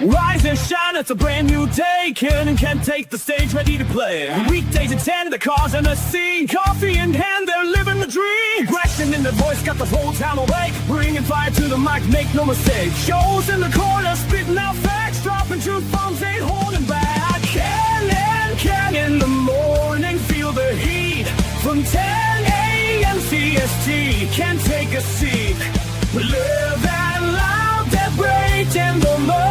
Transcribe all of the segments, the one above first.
Rise and shine, it's a brand new day. Cannon can take the stage, ready to play. Weekdays at 10, the cars and the scene. Coffee in hand, they're living the dream. Aggression in their voice, got the whole town awake. Bringing fire to the mic, make no mistake. Shows in the corner, spitting out facts. Dropping truth bombs, ain't holding back. Cannon in the morning, feel the heat. From 10 a.m. CST, can't take a seat. We live and loud, they're great in the mind.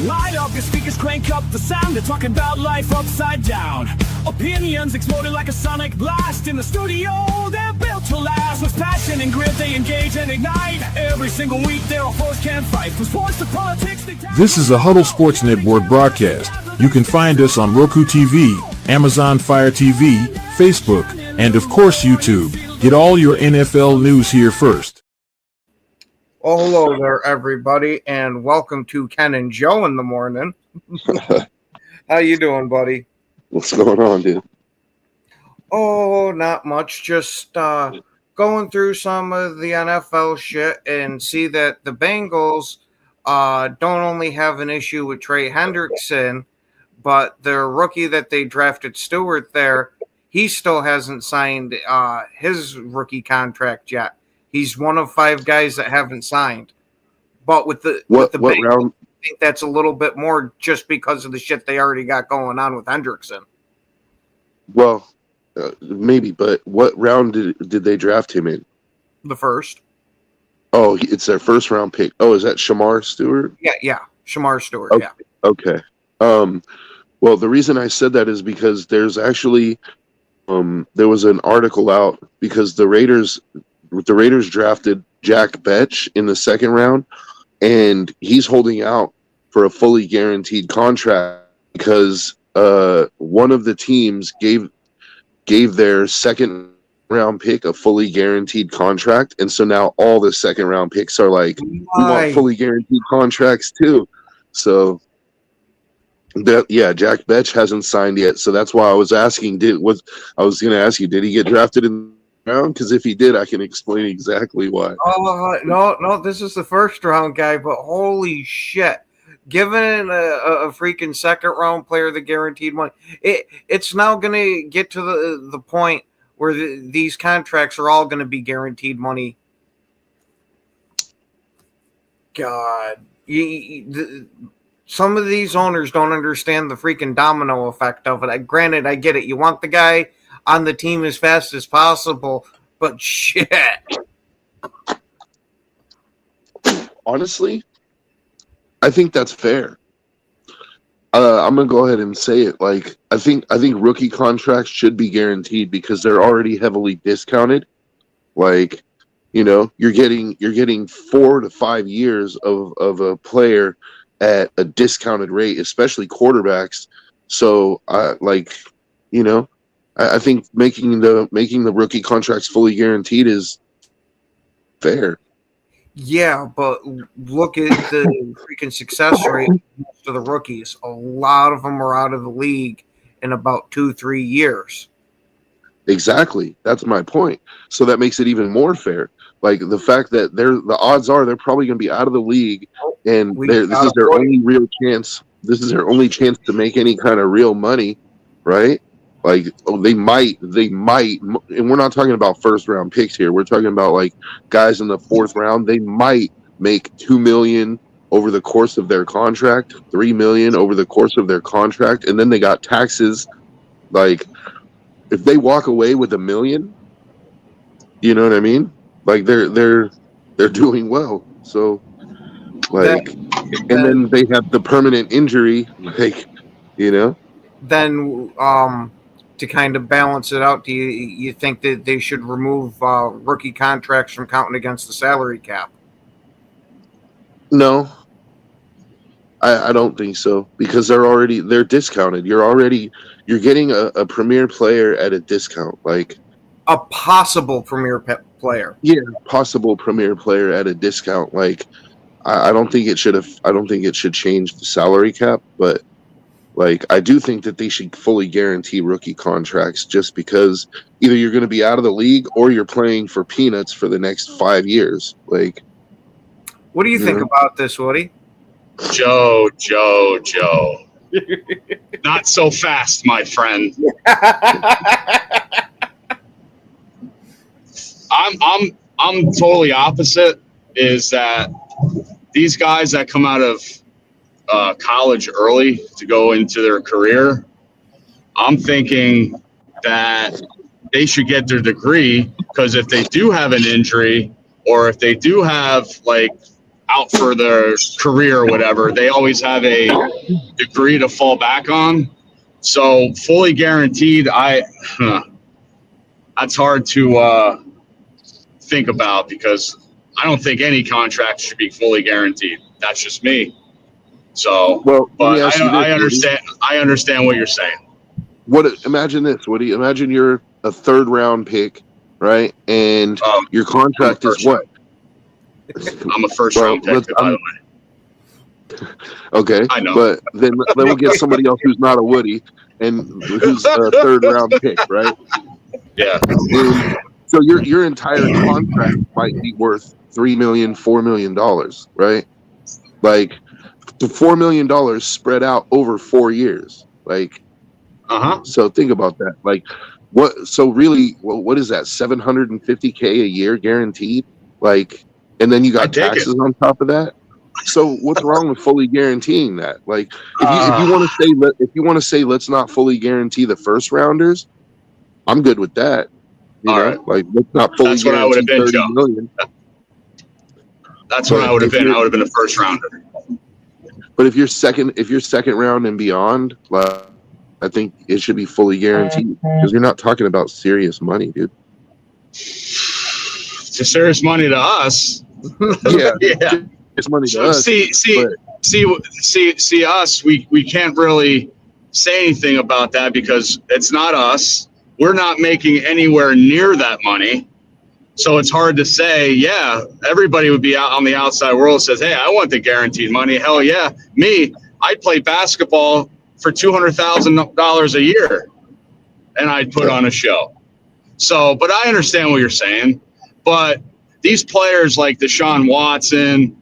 Light up your speakers, crank up the sound. They're talking about life upside down. Opinions exploding like a sonic blast. In the studio, they're built to last. With passion and grit, they engage and ignite. Every single week, their foes can't fight. From sports to politics, This is a Huddle Sports Network broadcast. You can find us on Roku TV, Amazon Fire TV, Facebook, and of course YouTube. Get all your NFL news here first. Well, hello there, everybody, and welcome to Ken and Joe in the morning. How you doing, buddy? What's going on, dude? Oh, not much. Just going through some of the NFL shit and see that the Bengals don't only have an issue with Trey Hendrickson, but their rookie that they drafted, Stewart, there, he still hasn't signed his rookie contract yet. He's one of 5 guys that haven't signed. But with the Bengals, round? I think that's a little bit more just because of the shit they already got going on with Hendrickson. Well, maybe, but what round did they draft him in? The first. Oh, it's their first round pick. Oh, is that Shamar Stewart? Yeah. Shamar Stewart, okay. yeah. Okay. Well, the reason I said that is because there's actually there was an article out because the Raiders drafted Jack Betch in the second round, and he's holding out for a fully guaranteed contract because one of the teams gave their second round pick a fully guaranteed contract, and so now all the second round picks are like, we want fully guaranteed contracts too. So Jack Betch hasn't signed yet, so that's why I was asking. Did he get drafted in round? Because if he did, I can explain exactly why. No, this is the first round guy, but holy shit. Giving a freaking second round player the guaranteed money, it's now going to get to the point where these contracts are all going to be guaranteed money. God. Some of these owners don't understand the freaking domino effect of it. Granted, I get it. You want the guy on the team as fast as possible, but shit. Honestly, I think that's fair. I'm gonna go ahead and say it. Like, I think rookie contracts should be guaranteed because they're already heavily discounted. Like, you're getting 4 to 5 years of a player at a discounted rate, especially quarterbacks. So, I think making the rookie contracts fully guaranteed is fair. Yeah, but look at the freaking success rate of most of the rookies. A lot of them are out of the league in about 2-3 years. Exactly. That's my point. So that makes it even more fair. Like the fact that the odds are they're probably going to be out of the league, and this is their only real chance. This is their only chance to make any kind of real money, right? Like, they might, and we're not talking about first round picks here. We're talking about like guys in the 4th round. They might make $2 million over the course of their contract, $3 million over the course of their contract, and then they got taxes. Like, if they walk away with $1 million, you know what I mean? Like they're doing well. So, like, and then they have the permanent injury, like, Then, to kind of balance it out, do you think that they should remove rookie contracts from counting against the salary cap? No, I don't think so, because they're discounted. You're getting a premier player at a discount, like a possible premier player. Yeah, possible premier player at a discount. Like, I don't think it should change the salary cap, but Like, I do think that they should fully guarantee rookie contracts, just because either you're going to be out of the league or you're playing for peanuts for the next 5 years. Like, what do you think about this, Woody? Joe. Not so fast, my friend. I'm totally opposite. Is that these guys that come out of college early to go into their career, I'm thinking that they should get their degree, because if they do have an injury, or if they do have like out for their career or whatever, they always have a degree to fall back on. So fully guaranteed, that's hard to think about, because I don't think any contract should be fully guaranteed. That's just me. So, well, but I understand. I understand what you're saying. Imagine this, Woody. Imagine you're a 3rd round pick, right? And your contract is what? I'm a first round pick, by the way. Okay, I know. But then we'll get somebody else who's not a Woody and who's a 3rd round pick, right? Yeah. And so your entire contract might be worth $3 million, $4 million, right? Like, the $4 million spread out over 4 years. Like, so think about that. Like, what? So really, what is that? $750K a year guaranteed? Like, and then you got taxes on top of that. So what's wrong with fully guaranteeing that? Like, if you want to say let's not fully guarantee the first rounders, I'm good with that. You know? Right. Like, let's not fully That's what I would have been, Joe. Million. That's what I would have been. I would have been a first rounder. But if you're second round and beyond, like, I think it should be fully guaranteed, because you're not talking about serious money, dude. It's a serious money to us. Yeah, yeah. It's money to us. See us. We can't really say anything about that, because it's not us. We're not making anywhere near that money. So it's hard to say, yeah, everybody would be out on the outside world says, hey, I want the guaranteed money. Hell yeah. Me, I'd play basketball for $200,000 a year, and I'd put on a show. So, but I understand what you're saying. But these players like Deshaun Watson,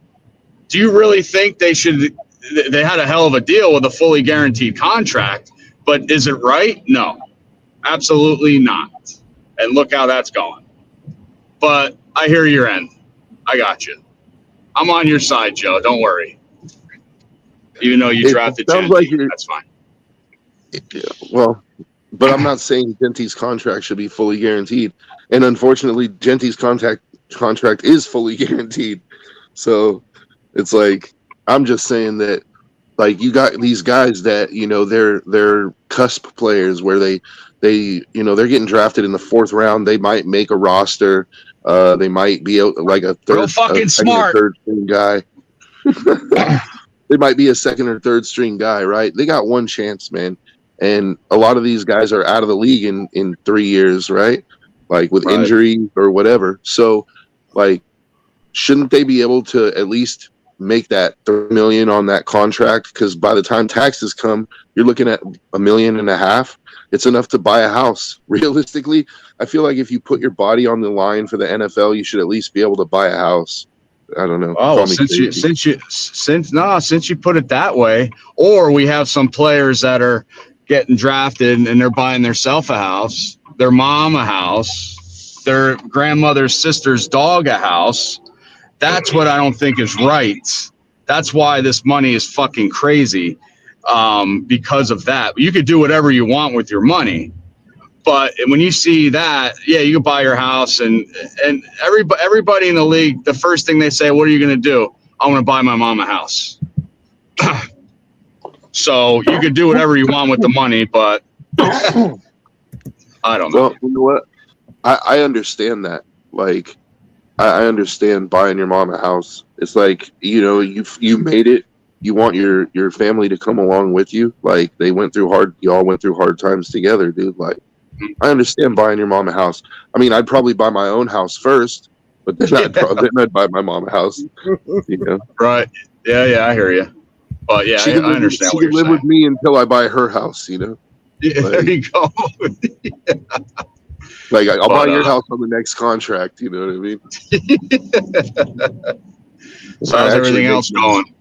do you really think they had a hell of a deal with a fully guaranteed contract, but is it right? No, absolutely not. And look how that's going. But I hear your end. I got you. I'm on your side, Joe. Don't worry. Even though you drafted Genty, that's fine. Yeah, well, but I'm not saying Genty's contract should be fully guaranteed. And unfortunately, Genty's contract is fully guaranteed. So it's like, I'm just saying that, like, you got these guys that, you know, they're cusp players where they they're getting drafted in the 4th round. They might make a roster. They might be like a third string guy. They might be a 2nd or 3rd string guy, right? They got one chance, man. And a lot of these guys are out of the league in 3 years, right? Like, with injury or whatever. So, like, shouldn't they be able to at least make that $3 million on that contract? Because by the time taxes come, you're looking at $1.5 million. It's enough to buy a house. Realistically, I feel like if you put your body on the line for the NFL, you should at least be able to buy a house. I don't know. Oh, since you put it that way, or we have some players that are getting drafted and they're buying themselves a house, their mom a house, their grandmother's sister's dog a house. That's what I don't think is right. That's why this money is fucking crazy, because of that. You could do whatever you want with your money, but when you see that, yeah, you can buy your house, and everybody in the league, the first thing they say, what are you going to do? I'm going to buy my mom a house. So you could do whatever you want with the money, but I don't know. Well, you know what? I understand that. Like, I understand buying your mom a house. It's like, you made it. You want your family to come along with you. Like, you all went through hard times together, dude. Like, I understand buying your mom a house. I mean, I'd probably buy my own house first, but then I'd buy my mom a house. Right. Yeah, I hear you. But yeah, I understand what you're live saying. with me until I buy her house, you know. Yeah, there you go. Like I'll buy your house on the next contract. You know what I mean? So how's everything else going?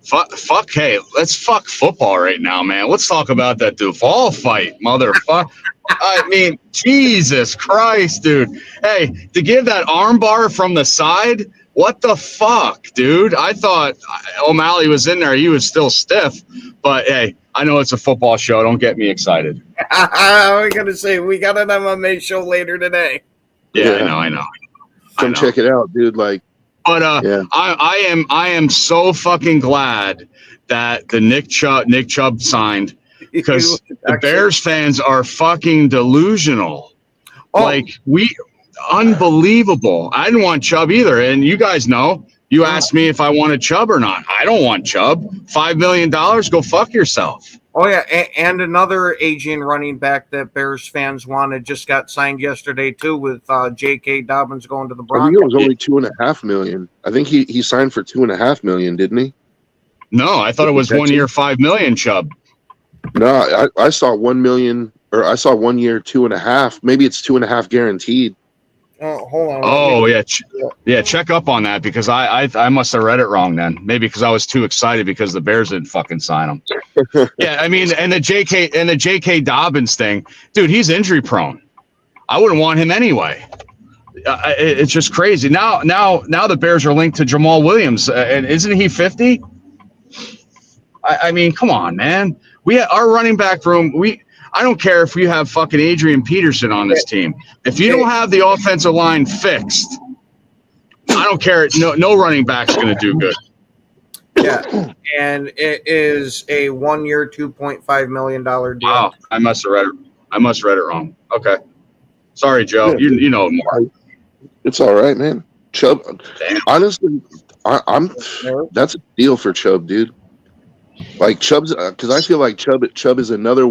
Fuck, hey, let's fuck football right now, man. Let's talk about that Duvall fight, motherfucker. I mean, Jesus Christ, dude. Hey, to give that armbar from the side, what the fuck, dude? I thought O'Malley was in there. He was still stiff. But, hey, I know it's a football show. Don't get me excited. We're going to say we got an MMA show later today. Yeah. I know. Come check it out, dude. Like, but I am so fucking glad that the Nick Chubb signed, because the Bears fans are fucking delusional. Like, unbelievable. I didn't want Chubb either, and you guys know. You asked me if I wanted Chubb or not. I don't want Chubb. $5 million, go fuck yourself. Oh, yeah, and another aging running back that Bears fans wanted just got signed yesterday, too, with J.K. Dobbins going to the Broncos. I think it was only $2.5 million. I think he signed for $2.5 million, didn't he? No, I thought it was 1 year, $5 million, Chubb. No, I saw 1 million, or I saw 1 year, 2.5. Maybe it's 2.5 guaranteed. Oh, hold on. Oh, yeah. Check up on that, because I must have read it wrong then. Maybe because I was too excited because the Bears didn't fucking sign him. Yeah, I mean, and the J.K. Dobbins thing, dude, he's injury prone. I wouldn't want him anyway. It's just crazy. Now the Bears are linked to Jamal Williams, and isn't he 50? I mean, come on, man. Our running back room. I don't care if you have fucking Adrian Peterson on this team. If you don't have the offensive line fixed, I don't care. No running back's going to do good. Yeah, and it is a 1 year, $2.5 million deal. Wow, I must have read it wrong. Okay, sorry, Joe. Yeah. You know more. It's all right, man. Chubb. Damn. Honestly, that's a deal for Chubb, dude. Like Chubb's, because I feel like Chubb is another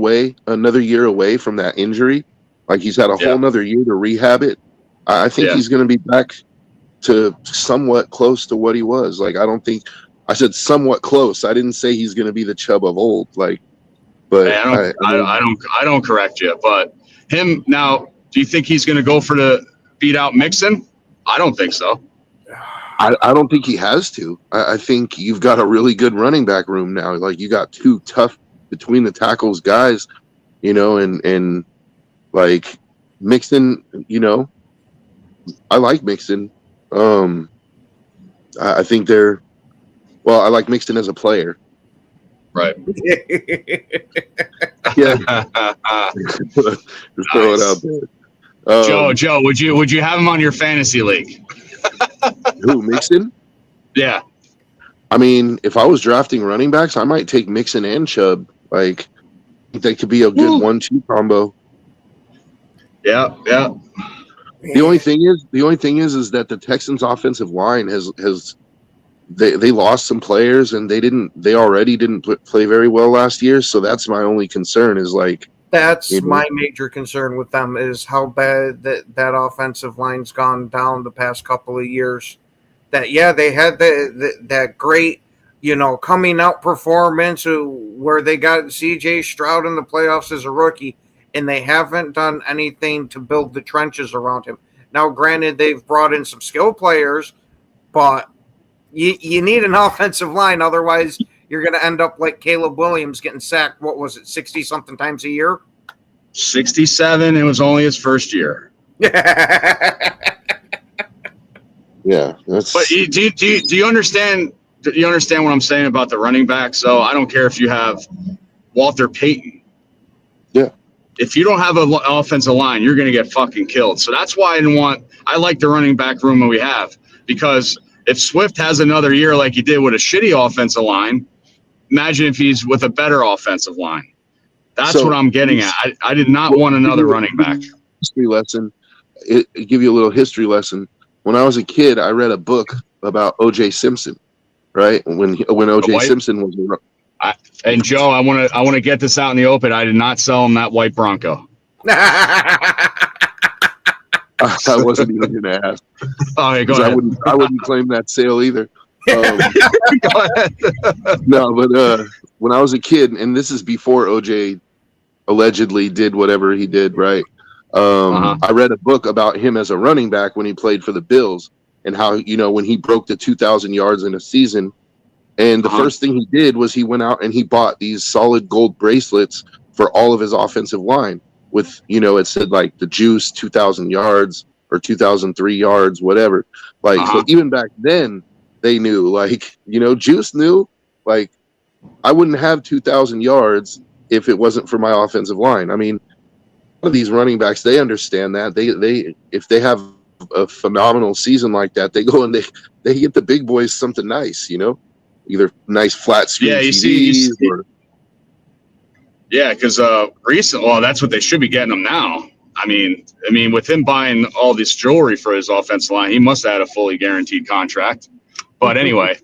year away from that injury. Like he's had a whole nother year to rehab it. I think he's going to be back to somewhat close to what he was. Like I said somewhat close. I didn't say he's going to be the Chubb of old. Like, but hey, I don't correct you. But him now, do you think he's going to go for the beat out Mixon? I don't think so. I don't think he has to. I think you've got a really good running back room now. Like you got two tough between the tackles guys, you know, and like Mixon, you know, I like Mixon. I think I like Mixon as a player. Right. Yeah. Just throw it out there. Joe, would you have him on your fantasy league? Who, Mixon? Yeah. I mean, if I was drafting running backs, I might take Mixon and Chubb. Like, they could be a good 1-2 combo. Yeah. The only thing is that the Texans' offensive line has they lost some players, and they already didn't play very well last year. So that's my only concern. Is like that's my major concern with them is how bad that offensive line's gone down the past couple of years. That they had that great, you know, coming out performance where they got C.J. Stroud in the playoffs as a rookie, and they haven't done anything to build the trenches around him. Now, granted, they've brought in some skill players, but you need an offensive line. Otherwise, you're going to end up like Caleb Williams getting sacked, 60-something times a year? 67. It was only his first year. Yeah. But do you understand? Do you understand what I'm saying about the running backs? So I don't care if you have Walter Payton. Yeah. If you don't have an offensive line, you're going to get fucking killed. So that's why I like the running back room that we have, because if Swift has another year like he did with a shitty offensive line, imagine if he's with a better offensive line. That's what I'm getting at. I did not want another running back. History lesson. Give you a little history lesson. When I was a kid, I read a book about O.J. Simpson, right? When O.J. Simpson was and Joe, I want to get this out in the open. I did not sell him that white Bronco. I wasn't even going to ask. Oh, hey, go ahead. I wouldn't claim that sale either. Go ahead. No, but when I was a kid, and this is before OJ allegedly did whatever he did, right? I read a book about him as a running back when he played for the Bills, and how, when he broke the 2,000 yards in a season, and the first thing he did was he went out and he bought these solid gold bracelets for all of his offensive line with, it said like the Juice 2,000 yards or 2,003 yards, whatever. Like, so even back then they knew, like, Juice knew, like, I wouldn't have 2,000 yards if it wasn't for my offensive line. I mean, a lot of these running backs, they understand that. They if they have a phenomenal season like that, they go and they get the big boys something nice, either nice flat screen TVs or. Yeah, because that's what they should be getting him now. I mean, with him buying all this jewelry for his offensive line, he must have had a fully guaranteed contract. But anyway,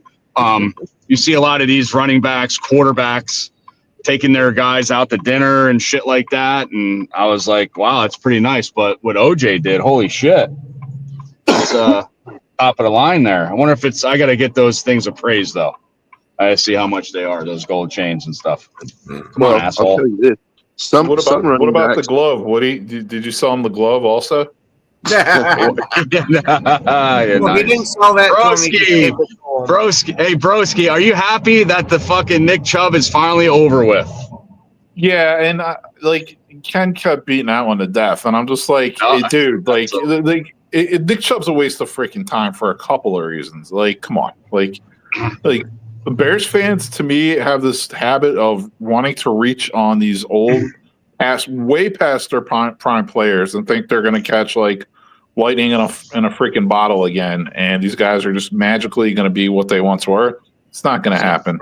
you see a lot of these running backs, quarterbacks, taking their guys out to dinner and shit like that. And I was like, wow, that's pretty nice. But what OJ did, holy shit. It's top of the line there. I wonder if I got to get those things appraised, though. I see how much they are, those gold chains and stuff. Come on, asshole. I'll tell you this. What about the glove? Woody, did you sell him the glove also? Yeah, Well, he didn't sell that. Broski, hey Broski, are you happy that the fucking Nick Chubb is finally over with? Yeah, and Ken kept beating that one to death, and I'm just like, dude, Nick Chubb's a waste of freaking time for a couple of reasons. Like, come on, like the Bears fans to me have this habit of wanting to reach on these old ass way past their prime players and think they're going to catch like lightning in a freaking bottle again, and these guys are just magically going to be what they once were. It's not going to happen.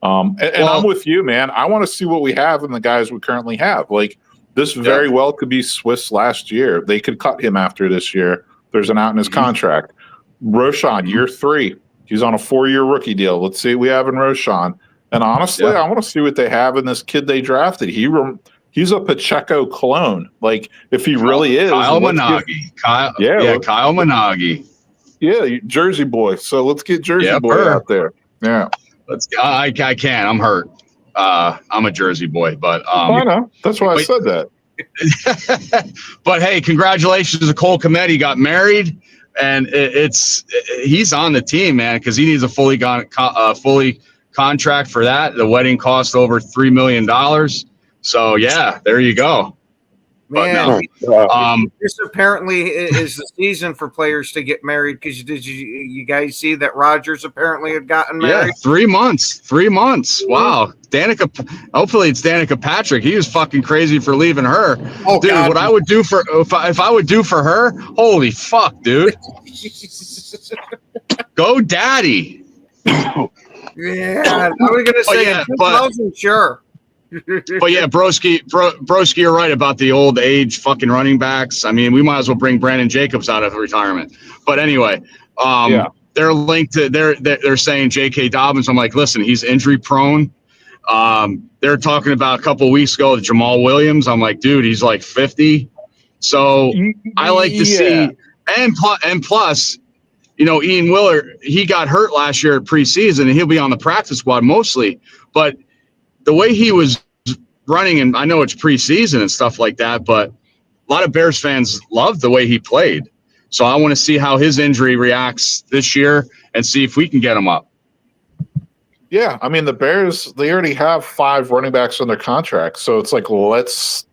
And I'm with you, man. I want to see what we have in the guys we currently have. Like, this very well could be Swiss last year. They could cut him after this year. There's an out in his contract. Roschon, year 3. He's on a 4-year rookie deal. Let's see what we have in Roschon. And honestly, I want to see what they have in this kid they drafted. He's a Pacheco clone. Like, if he really is. Kyle Managi. Kyle Managi. Yeah, Jersey boy. So let's get Jersey boy out there. Yeah. I can't. I'm hurt. I'm a Jersey boy, but I know. That's why I said that. But hey, congratulations to Cole Kmet. He got married, and he's on the team, man, because he needs a fully contract for that. The wedding cost over $3 million. So yeah, there you go. Man, this apparently is the season for players to get married. Because did you guys see that Rodgers apparently had gotten married? Yeah, 3 months. 3 months. Wow. Hopefully it's Danica Patrick. He was fucking crazy for leaving her. Oh, dude, God. What I would do if I would do for her, holy fuck, dude. Go daddy. Yeah, I was gonna say, but I wasn't sure. But yeah, Broski, you're right about the old age fucking running backs. I mean, we might as well bring Brandon Jacobs out of retirement. But anyway, they're linked to they're saying J.K. Dobbins. I'm like, listen, he's injury prone. They're talking about a couple of weeks ago Jamal Williams. I'm like, dude, he's like 50. So I like to see, and plus, Ian Willer, he got hurt last year at preseason, and he'll be on the practice squad mostly. But the way he was running, and I know it's preseason and stuff like that, but a lot of Bears fans loved the way he played. So I want to see how his injury reacts this year and see if we can get him up. Yeah, I mean, the Bears, they already have 5 running backs on their contract. So it's like, well, let's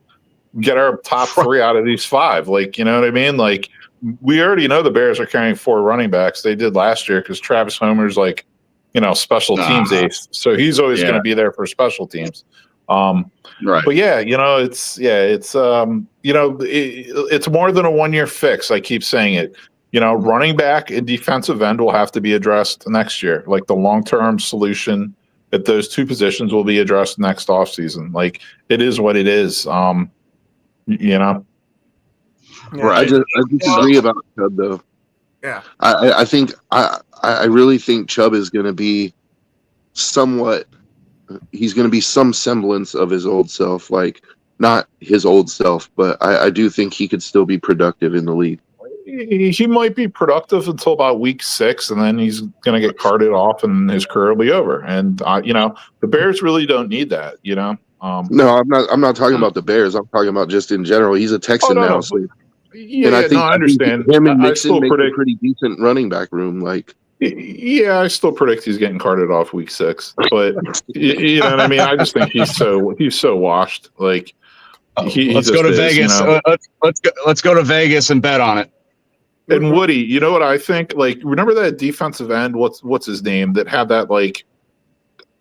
get our top 3 out of these 5. Like, you know what I mean? Like, we already know the Bears are carrying 4 running backs. They did last year because Travis Homer's like, special teams ace. So he's always going to be there for special teams. Right. But it's more than a 1-year fix. I keep saying it. Running back and defensive end will have to be addressed next year. Like, the long-term solution at those 2 positions will be addressed next offseason. Like, it is what it is. Right. I disagree about Chubb, though. Yeah. I think I really think Chubb is going to be he's going to be some semblance of his old self. Like, not his old self, but I do think he could still be productive in the league. he might be productive until about week 6, and then he's going to get carted off, and his career will be over. And the Bears really don't need that. No, I'm not talking about the Bears. I'm talking about just in general. He's a Texan now, so. Yeah, and I think I understand. Him and Mixon make a pretty decent running back room. Like, yeah, I still predict he's getting carted off week 6. But you know what I mean? I just think he's so washed. Like, let's go to Vegas. Let's go to Vegas and bet on it. And Woody, you know what I think? Like, remember that defensive end? What's his name? That had that like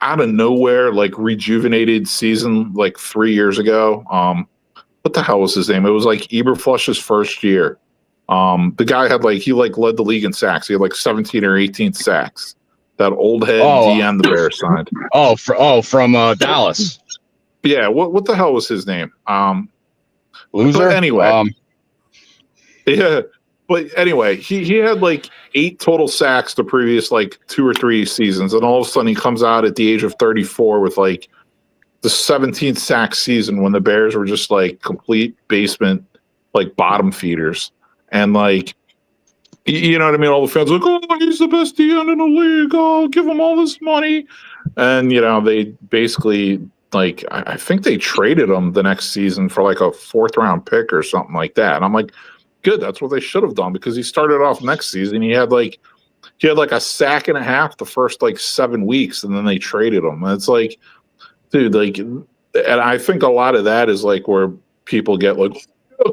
out of nowhere like rejuvenated season like 3 years ago. What the hell was his name? It was like Eberflush's first year. The guy had he led the league in sacks. He had like 17 or 18 sacks. That old head DN the Bears signed. From Dallas. Yeah. What the hell was his name? Loser. But anyway. Yeah. But anyway, he had like 8 total sacks the previous 2 or 3 seasons, and all of a sudden he comes out at the age of 34 with like the 17th sack season when the Bears were just like complete basement, like bottom feeders. And you know what I mean? All the fans are like, oh, he's the best DN in the league. Oh, give him all this money. And, they basically I think they traded him the next season for like a 4th round pick or something like that. And I'm like, good. That's what they should have done, because he started off next season. He had like a sack and a half the first 7 weeks, and then they traded him. And it's like, dude, and I think a lot of that is where people get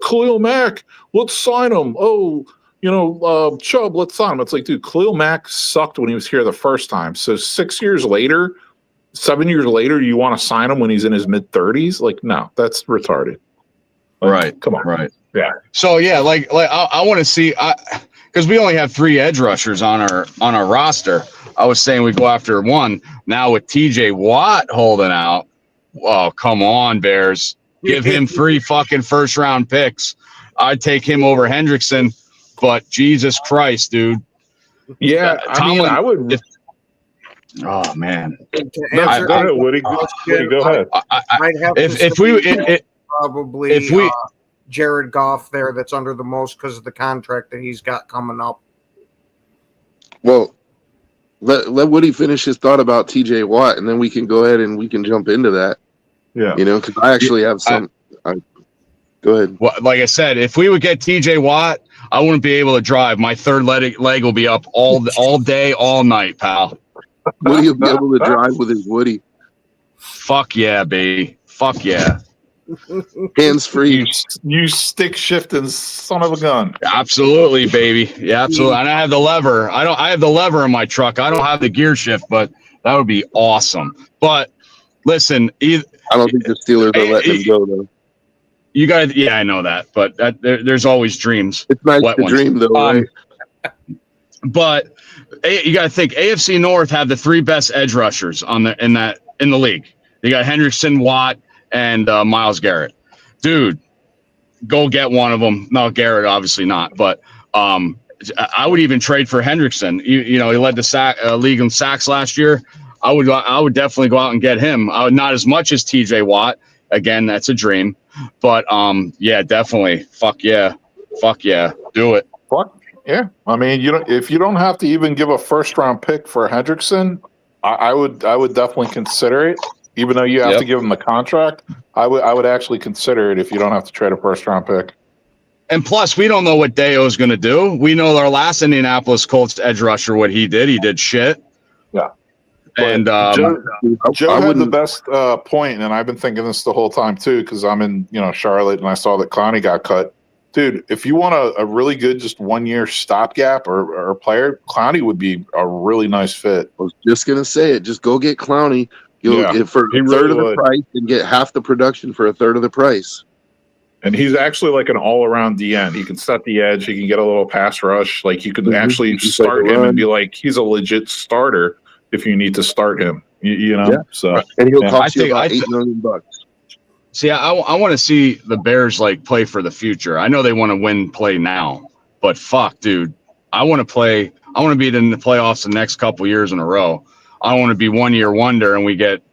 Khalil Mack, let's sign him. Oh, Chubb, let's sign him. It's like, dude, Khalil Mack sucked when he was here the first time. So 7 years later, you want to sign him when he's in his mid-30s? Like, no, that's retarded. Right. Come on. Right. Yeah. So yeah, I want to see, because we only have 3 edge rushers on our roster. I was saying we go after one. Now with TJ Watt holding out, oh come on, Bears, give him 3 fucking first round picks. I'd take him over Hendrickson, but Jesus Christ, dude. Yeah, I would. Oh man. Go ahead, Woody. Go ahead. Probably Jared Goff there that's under the most because of the contract that he's got coming up. Well, let Woody finish his thought about TJ Watt, and then we can go ahead and we can jump into that. Yeah. Because I actually have some. Go ahead. Well, like I said, if we would get TJ Watt, I wouldn't be able to drive. My third leg will be up all day, all night, pal. Woody will be able to drive with his Woody. Fuck yeah, baby. Fuck yeah. Hands free. You stick shifting son of a gun. Absolutely, baby. Yeah, absolutely. And I have the lever. I have the lever in my truck. I don't have the gear shift, but that would be awesome. But listen, I don't think the Steelers are letting him go though. You got to, yeah, I know that, but there's always dreams. It's nice to dream though, right? But you got to think AFC North have the 3 best edge rushers in the league. You got Hendrickson, Watt, and Myles Garrett. Dude, go get one of them. No, Garrett obviously not, but I would even trade for Hendrickson. He led the league in sacks last year. I would definitely go out and get him. Not as much as TJ Watt. Again, that's a dream. But yeah, definitely. Fuck yeah. Do it. Fuck yeah. I mean, if you don't have to even give a first round pick for Hendrickson, I would definitely consider it. Even though you have to give him the contract, I would actually consider it if you don't have to trade a first round pick. And plus, we don't know what Deo is going to do. We know our last Indianapolis Colts edge rusher, what he did. He did shit. Yeah. And Joe had the best point, and I've been thinking this the whole time too, because I'm in Charlotte, and I saw that Clowney got cut. Dude, if you want a really good just 1 year stopgap or player, Clowney would be a really nice fit. I was just gonna say it. Just go get Clowney. You'll get for a third of the price and get half the production for a third of the price. And he's actually like an all-around DN. He can set the edge. He can get a little pass rush. Like you can actually start him and be like, he's a legit starter if you need to start him. So and he'll cost you about $8 million. See, I want to see the Bears play for the future. I know they want to play now, but fuck, dude, I want to be in the playoffs the next couple years in a row. I don't want to be 1 year wonder and we get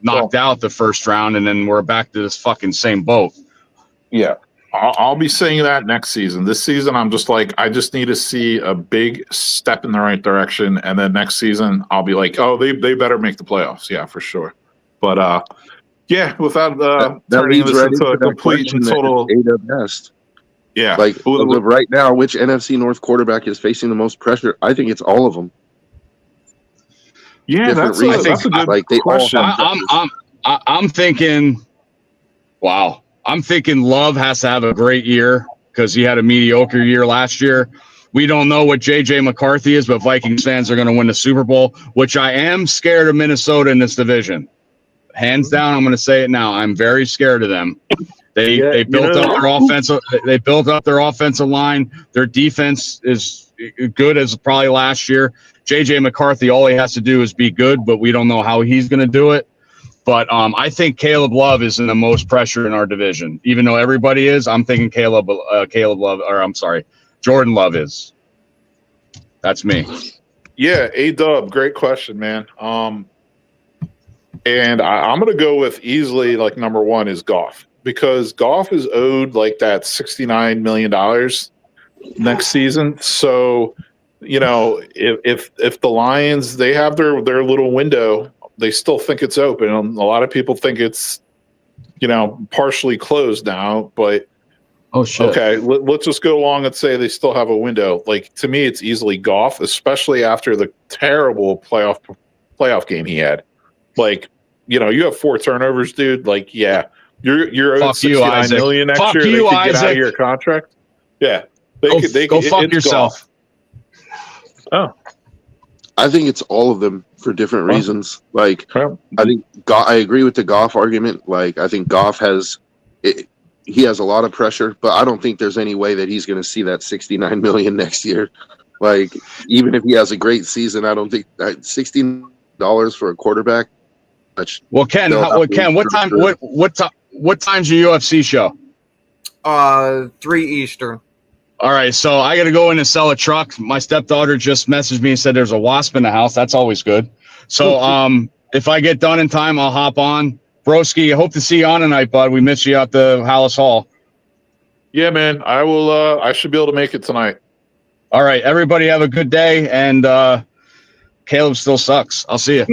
knocked out the first round and then we're back to this fucking same boat. Yeah. I'll be saying that next season. This season, I'm just like, I just need to see a big step in the right direction, and then next season, I'll be like, oh, they better make the playoffs, yeah, for sure. But yeah, without that turning leads this right into a into that complete and question total, that Ada asked. yeah, Like right now, which NFC North quarterback is facing the most pressure? I think it's all of them. yeah, Different that's a good like they all question. have I'm thinking, wow. I'm thinking Love has to have a great year because he had a mediocre year last year. We don't know what J.J. McCarthy is, but Vikings fans are going to win the Super Bowl, which I am scared of Minnesota in this division. Hands down, I'm going to say it now. I'm very scared of them. They built up their offensive. They built up their offensive line. Their defense is good as probably last year. J.J. McCarthy, all he has to do is be good, but we don't know how he's going to do it. But I think Caleb Love is in the most pressure in our division. Even though everybody is, I'm thinking Caleb Love, or I'm sorry, Jordan Love is. That's me. Yeah, A-Dub, great question, man. And I'm going to go with easily like number one is Goff, because Goff is owed like that $69 million next season. So, you know, if the Lions, they have their little window, they still think it's open. A lot of people think it's, you know, partially closed now, but oh shit. Okay, let's just go along and say they still have a window. Like, to me, it's easily Goff, especially after the terrible playoff game he had. Like, you know, you have 4 turnovers, dude. Like, yeah, you're owed $69 million next year. They could get out of your contract. Yeah, they go fuck yourself. Goff. Oh. I think it's all of them for different reasons. Like, I think I agree with the Goff argument. Like, I think Goff he has a lot of pressure, but I don't think there's any way that he's going to see that $69 million next year. Like, even if he has a great season, I don't think $16 for a quarterback. Well, Ken, what time's your UFC show? 3 Eastern. All right, so I got to go in and sell a truck. My stepdaughter just messaged me and said there's a wasp in the house. That's always good. So if I get done in time, I'll hop on. Broski, I hope to see you on tonight, bud. We miss you at the Hallis Hall. Yeah, man. I will. I should be able to make it tonight. All right, everybody have a good day. And Caleb still sucks. I'll see you.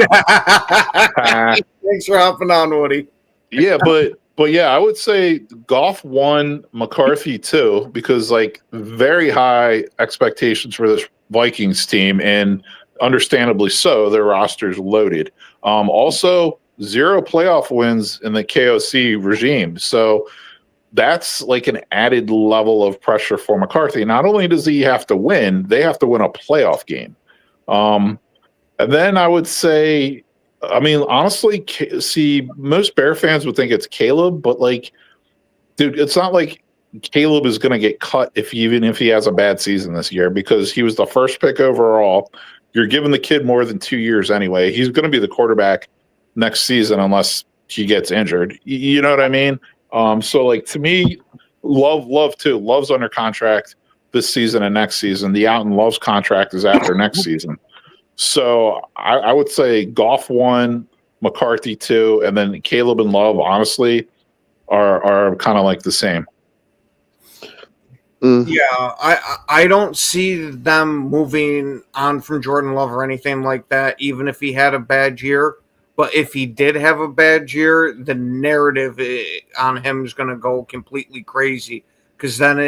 Thanks for hopping on, Woody. Yeah, but yeah, I would say Goff 1, McCarthy 2, because like very high expectations for this Vikings team, and understandably so. Their roster's loaded. Also, 0 playoff wins in the KOC regime, so that's like an added level of pressure for McCarthy. Not only does he have to win, they have to win a playoff game. And then I would say, I mean, honestly, see, most Bear fans would think it's Caleb, but like, dude, it's not like Caleb is going to get cut even if he has a bad season this year, because he was the first pick overall. You're giving the kid more than 2 years anyway. He's going to be the quarterback next season unless he gets injured. You know what I mean? So like, to me, Love too. Love's under contract this season and next season. The Alton Love's contract is after next season. So I would say Goff 1, McCarthy 2, and then Caleb and Love, honestly, are kind of like the same. Yeah, I don't see them moving on from Jordan Love or anything like that, even if he had a bad year. But if he did have a bad year, the narrative on him is going to go completely crazy, because then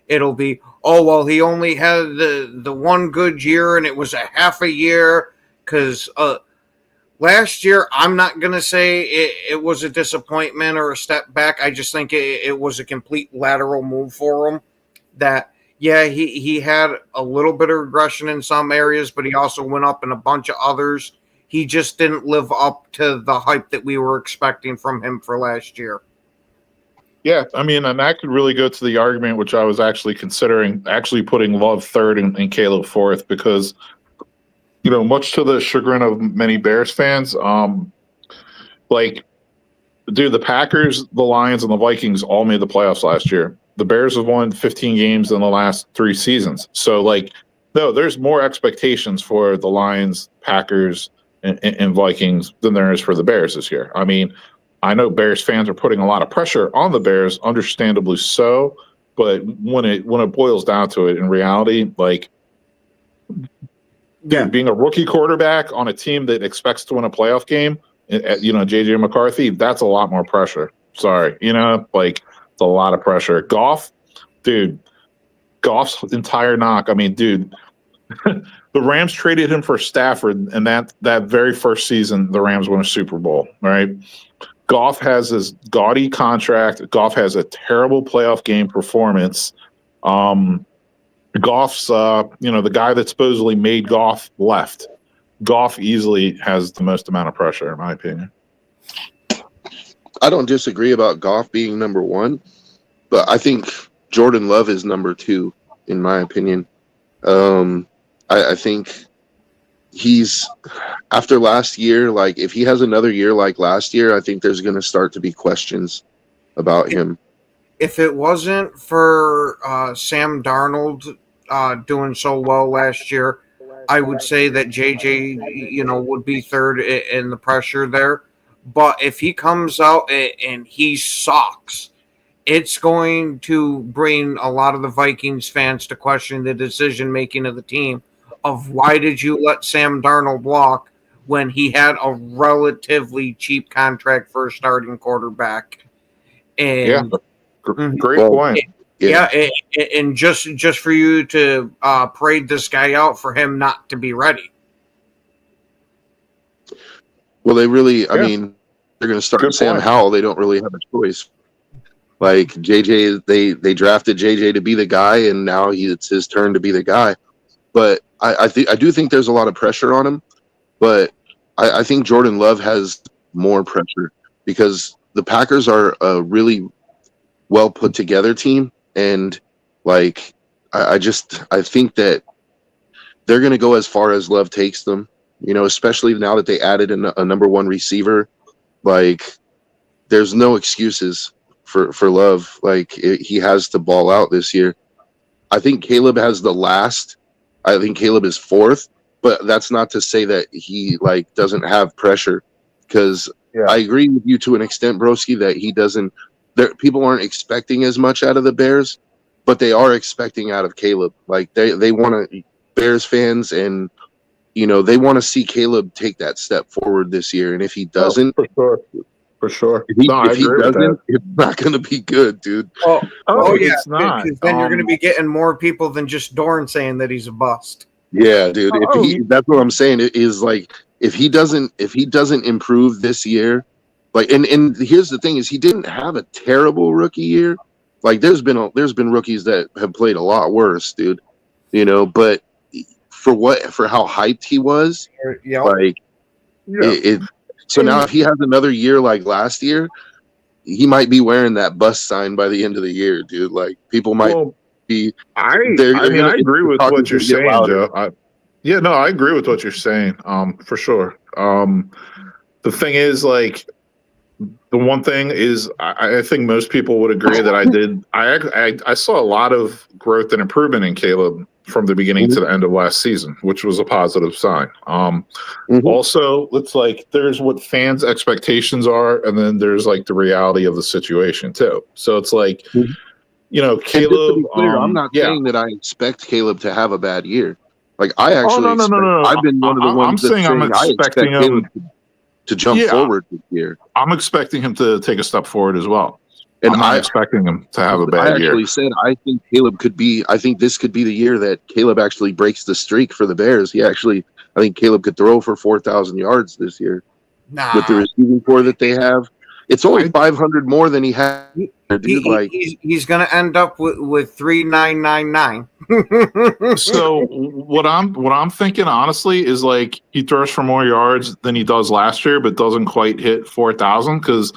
it'll be, oh, well, he only had the one good year and it was a half a year. Because last year, I'm not going to say it was a disappointment or a step back. I just think it was a complete lateral move for him. That, yeah, he had a little bit of regression in some areas, but he also went up in a bunch of others. He just didn't live up to the hype that we were expecting from him for last year. Yeah, I mean, and that could really go to the argument, which I was actually considering, actually putting Love 3rd and Caleb 4th, because, you know, much to the chagrin of many Bears fans, like, dude, the Packers, the Lions, and the Vikings all made the playoffs last year. The Bears have won 15 games in the last 3 seasons. So, like, no, there's more expectations for the Lions, Packers, and Vikings than there is for the Bears this year. I mean, I know Bears fans are putting a lot of pressure on the Bears, understandably so. But when it boils down to it, in reality, like, being a rookie quarterback on a team that expects to win a playoff game, JJ McCarthy, that's a lot more pressure. Sorry, like, it's a lot of pressure. Goff's entire knock. I mean, dude, the Rams traded him for Stafford, and that very first season, the Rams won a Super Bowl, right? Goff has this gaudy contract. Goff has a terrible playoff game performance. Goff's, the guy that supposedly made Goff left. Goff easily has the most amount of pressure, in my opinion. I don't disagree about Goff being number one, but I think Jordan Love is number two, in my opinion. I think he's, after last year, like, if he has another year like last year, I think there's going to start to be questions about him. If it wasn't for Sam Darnold doing so well last year, I would say that JJ, would be third in the pressure there. But if he comes out and he sucks, it's going to bring a lot of the Vikings fans to question the decision-making of the team of why did you let Sam Darnold walk when he had a relatively cheap contract for a starting quarterback. And great point. And just for you to parade this guy out for him not to be ready. Well, they really, I mean, they're going to start Sam Howell. They don't really have a choice. Like, JJ, they drafted JJ to be the guy, and now it's his turn to be the guy. But I do think there's a lot of pressure on him. But I think Jordan Love has more pressure because the Packers are a really well put together team, and like I think that they're going to go as far as Love takes them. Especially now that they added a number one receiver. Like, there's no excuses for Love. Like, he has to ball out this year. I think Caleb has the last. I think Caleb is fourth, but that's not to say that he doesn't have pressure. Because I agree with you to an extent, Broski, that he doesn't. People aren't expecting as much out of the Bears, but they are expecting out of Caleb. Like, they want to, Bears fans, and they want to see Caleb take that step forward this year. And if he doesn't, for sure, if he doesn't, it's not going to be good, dude. It's not. Because then you're going to be getting more people than just Dorn saying that he's a bust. Yeah, dude. That's what I'm saying. It is like, if he doesn't improve this year, like, and here's the thing is, he didn't have a terrible rookie year. Like, there's been rookies that have played a lot worse, dude. But for how hyped he was, so now if he has another year like last year, he might be wearing that bust sign by the end of the year, dude. Like, people might be. I agree with what you're saying, Joe. I agree with what you're saying. For sure. The thing is, like, the one thing is, I think most people would agree that I saw a lot of growth and improvement in Caleb from the beginning to the end of last season, which was a positive sign. Also, it's like, there's what fans' expectations are, and then there's like the reality of the situation too. So it's like, Caleb. I'm not saying that I expect Caleb to have a bad year. Like, I actually, no. I've been one of the ones that's saying I'm expecting him to jump forward this year. I'm expecting him to take a step forward as well. And I'm not expecting him to have a bad year. I actually said I think this could be the year that Caleb actually breaks the streak for the Bears. I think Caleb could throw for 4,000 yards this year with the receiving core that they have. It's only 500 more than he had. He's going to end up with 3,999. So what I'm thinking, honestly, is like, he throws for more yards than he does last year, but doesn't quite hit 4,000, because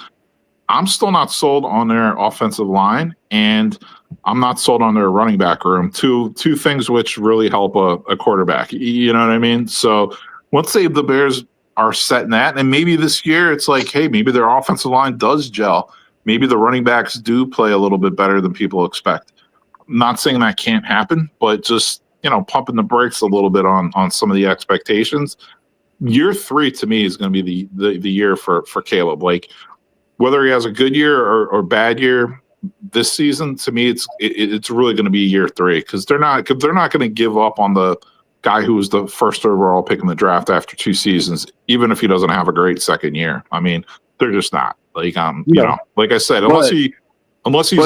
I'm still not sold on their offensive line, and I'm not sold on their running back room. Two things which really help a quarterback. You know what I mean? So let's say the Bears are set in that, and maybe this year it's like, hey, maybe their offensive line does gel. Maybe the running backs do play a little bit better than people expect. I'm not saying that can't happen, but just, pumping the brakes a little bit on some of the expectations. Year 3 to me is going to be the year for Caleb. Like, whether he has a good year or bad year this season, to me, it's really going to be year 3 because they're not going to give up on the guy who was the first overall pick in the draft after 2 seasons, even if he doesn't have a great second year. I mean, they're just not like you know, like I said, unless he's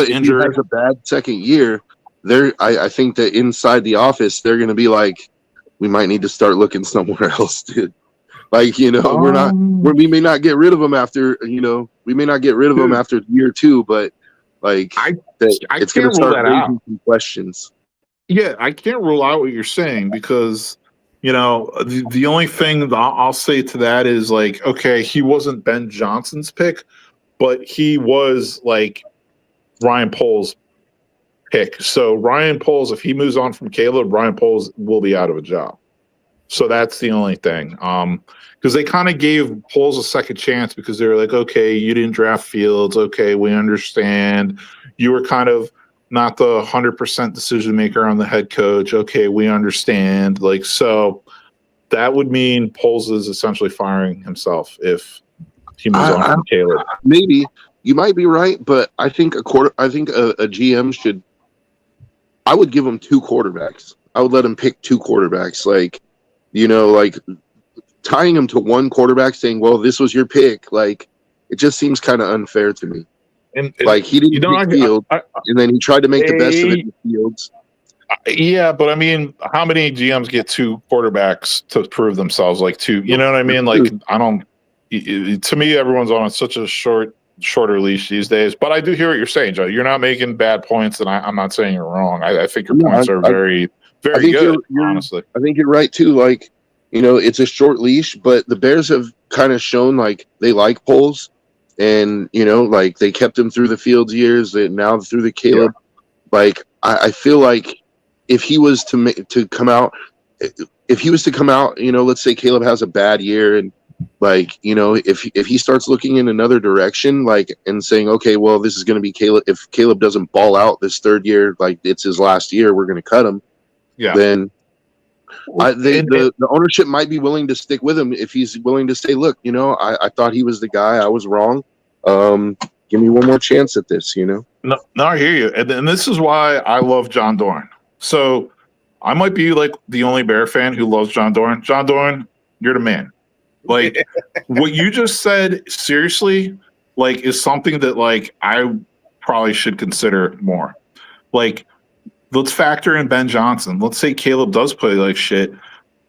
injured, if he has a bad second year. I think that inside the office they're going to be like, we might need to start looking somewhere else, dude. Like, you know, we may not get rid of him after, you know, him after year 2, but like it's going to start raising some questions. Yeah, I can't rule out what you're saying because, you know, the only thing that I'll say to that is like, okay, he wasn't Ben Johnson's pick, but he was like Ryan Poles' pick. So Ryan Poles, if he moves on from Caleb, Ryan Poles will be out of a job. So that's the only thing. Because they kind of gave Poles a second chance because they were like, okay, you didn't draft Fields. Okay, we understand. You were kind of not the 100% decision maker on the head coach. Okay, we understand. Like, so that would mean Poles is essentially firing himself if he moves on from Caleb. Maybe you might be right, but I think a GM should. I would give him 2 quarterbacks. I would let him pick 2 quarterbacks. Like, you know, like tying him to one quarterback, saying, "Well, this was your pick." Like, it just seems kind of unfair to me. And like he didn't pick Fields, and then he tried to make the best of it with Fields. Yeah, but I mean, how many GMs get 2 quarterbacks to prove themselves? Like 2, you know what I mean? Like, I don't. To me, everyone's on such a shorter leash these days. But I do hear what you're saying, Joe. You're not making bad points, and I'm not saying you're wrong. I think your points are very, very good. Honestly, I think you're right too. Like, you know, it's a short leash, but the Bears have kind of shown like they like Poles. And, you know, like they kept him through the Fields years and now through the Caleb. Yeah. Like, I feel like if he was to come out, you know, let's say Caleb has a bad year and like, you know, if he starts looking in another direction, like, and saying, okay, well, this is going to be Caleb. If Caleb doesn't ball out this 3rd year, like it's his last year, we're going to cut him. Yeah. Then the ownership might be willing to stick with him if he's willing to say, look, you know, I thought he was the guy. I was wrong. Give me one more chance at this, you know? No, I hear you. And this is why I love John Doran. So I might be like the only Bear fan who loves John Doran. John Doran, you're the man. Like what you just said, seriously, like is something that like I probably should consider more. Like, let's factor in Ben Johnson. Let's say Caleb does play like shit.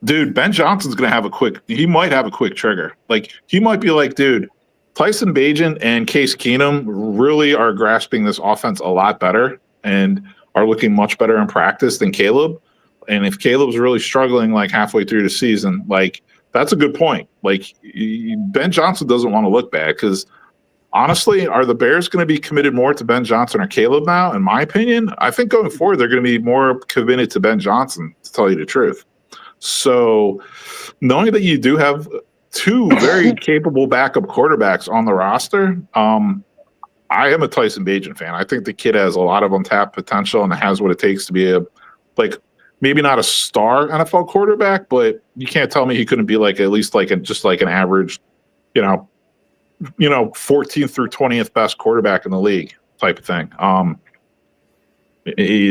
Dude, Ben Johnson's going to have he might have a quick trigger. Like, he might be like, dude, Tyson Bagent and Case Keenum really are grasping this offense a lot better and are looking much better in practice than Caleb. And if Caleb's really struggling like halfway through the season, like, that's a good point. Like, Ben Johnson doesn't want to look bad because honestly, are the Bears going to be committed more to Ben Johnson or Caleb now? In my opinion, I think going forward, they're going to be more committed to Ben Johnson, to tell you the truth. So knowing that you do have 2 very capable backup quarterbacks on the roster, I am a Tyson Bagent fan. I think the kid has a lot of untapped potential and has what it takes to be maybe not a star NFL quarterback, but you can't tell me he couldn't be like at least like just like an average, you know, 14th through 20th best quarterback in the league type of thing.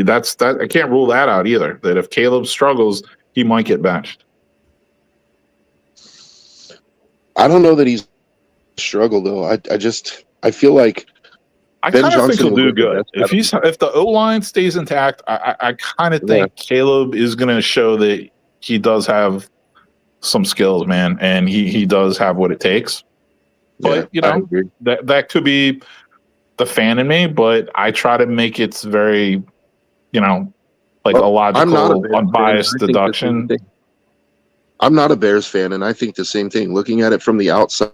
That's that. I can't rule that out either. That if Caleb struggles, he might get benched. I don't know that he's struggled though. I feel like I kind of think he'll do good if the O-line stays intact. I kind of think Caleb is going to show that he does have some skills, man, and he does have what it takes. But you know that could be the fan in me. But I try to make it very, you know, like a logical, unbiased deduction. I'm not a Bears fan, and I think the same thing. Looking at it from the outside,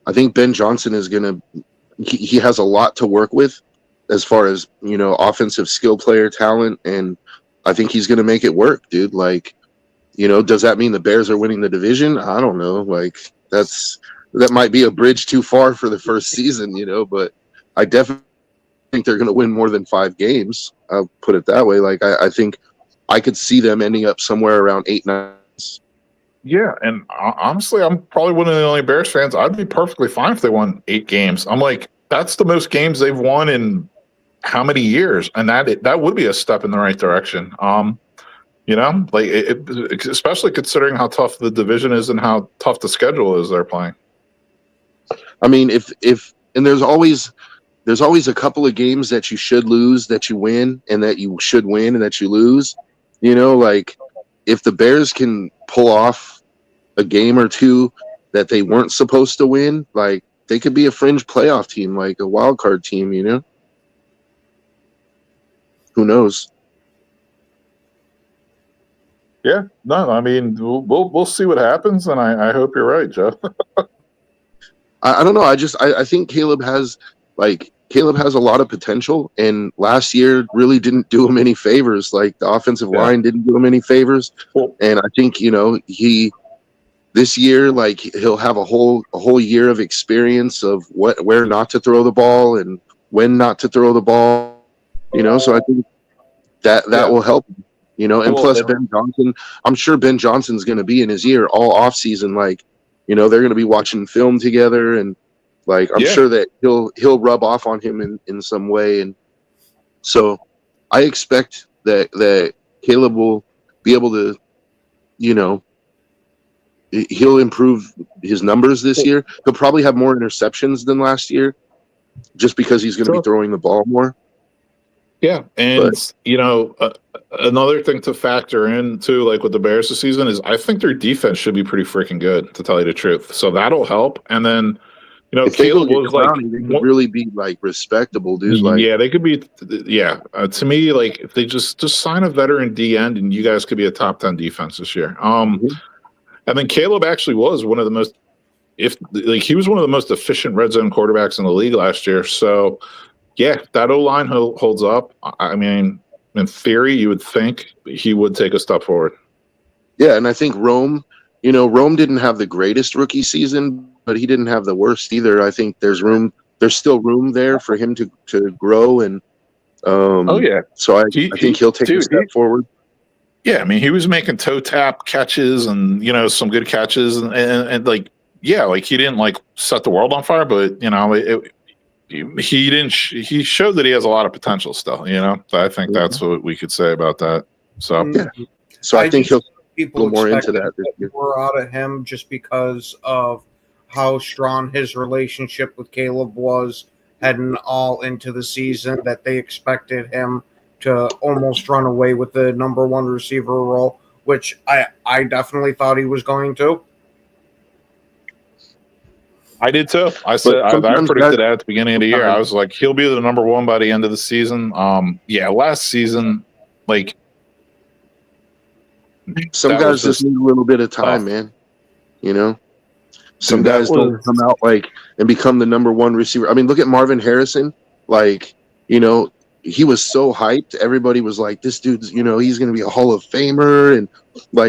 I think Ben Johnson is going to. He has a lot to work with as far as, you know, offensive skill player talent, and I think he's going to make it work, dude. Like, you know, does that mean the Bears are winning the division? I don't know. Like, that might be a bridge too far for the first season, you know, but I definitely think they're going to win more than 5 games. I'll put it that way. Like, I think I could see them ending up somewhere around 8-9. Yeah, and honestly, I'm probably one of the only Bears fans. I'd be perfectly fine if they won 8 games. I'm like, that's the most games they've won in how many years, and that would be a step in the right direction. Like especially considering how tough the division is and how tough the schedule is they're playing. I mean, if and there's always a couple of games that you should lose, that you win, and that you should win, and that you lose. Like if the Bears can pull off a game or two that they weren't supposed to win, like they could be a fringe playoff team, like a wild card team. Who knows? Yeah, no, I mean we'll see what happens, and I hope you're right, Joe. I don't know. I think Caleb has a lot of potential, and last year really didn't do him any favors. Like the offensive line didn't do him any favors, and I think this year, like he'll have a whole year of experience of where not to throw the ball and when not to throw the ball. So I think that will help. And plus Ben Johnson, I'm sure Ben Johnson's going to be in his ear all off season. Like, they're going to be watching film together, and like I'm sure that he'll rub off on him in some way. And so I expect that Caleb will be able to, he'll improve his numbers this year. He'll probably have more interceptions than last year, just because he's going to be throwing the ball more. Yeah, and another thing to factor in too, like with the Bears this season, is I think their defense should be pretty freaking good, to tell you the truth. So that'll help. And then, if Caleb was they could really be like respectable, dude. Like, yeah, they could be. Yeah, to me, like if they just sign a veteran D end, and you guys could be a top 10 defense this year. And then Caleb actually was one of the most, he was one of the most efficient red zone quarterbacks in the league last year. So. Yeah, that O-line holds up. I mean, in theory, you would think he would take a step forward. Yeah, and I think Rome didn't have the greatest rookie season, but he didn't have the worst either. I think there's still room there for him to grow. And so I think he'll take a step forward. Yeah, I mean, he was making toe tap catches and, some good catches. And he didn't set the world on fire, but, he showed that he has a lot of potential still, I think that's what we could say about that. So so I think he'll people go more into that this year. More out of him just because of how strong his relationship with Caleb was heading all into the season, that they expected him to almost run away with the number 1 receiver role, which I definitely thought he was going to. I did too. I predicted that at the beginning of the year. I was like, he'll be the number 1 by the end of the season. Last season, some guys just need a little bit of time, man. Some guys don't come out and become the number 1 receiver. I mean, look at Marvin Harrison. He was so hyped. Everybody was like, this dude's, he's going to be a Hall of Famer. And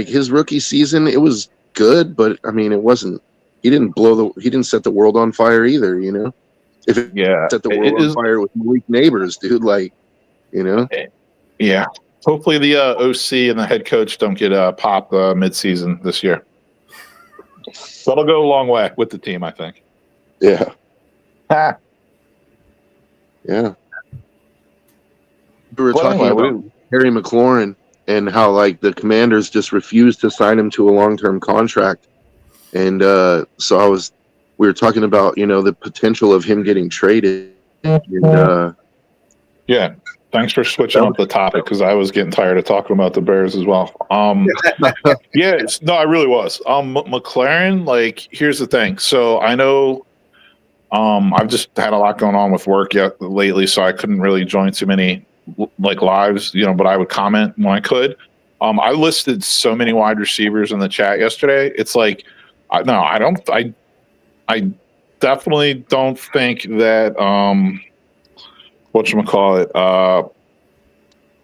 his rookie season, it was good, but I mean, it wasn't. He didn't set the world on fire either, If it set the world on fire with Malik Neighbors, dude, Yeah. Hopefully the OC and the head coach don't get popped mid-season this year. That'll go a long way with the team, I think. Yeah. Yeah. We were talking about Harry McLaurin and how the Commanders just refused to sign him to a long-term contract. And so we were talking about, the potential of him getting traded. And, yeah. Thanks for switching up the topic, because I was getting tired of talking about the Bears as well. I really was. McLaurin, here's the thing. So I know I've just had a lot going on with work lately, so I couldn't really join too many lives, but I would comment when I could. I listed so many wide receivers in the chat yesterday. It's I definitely don't think that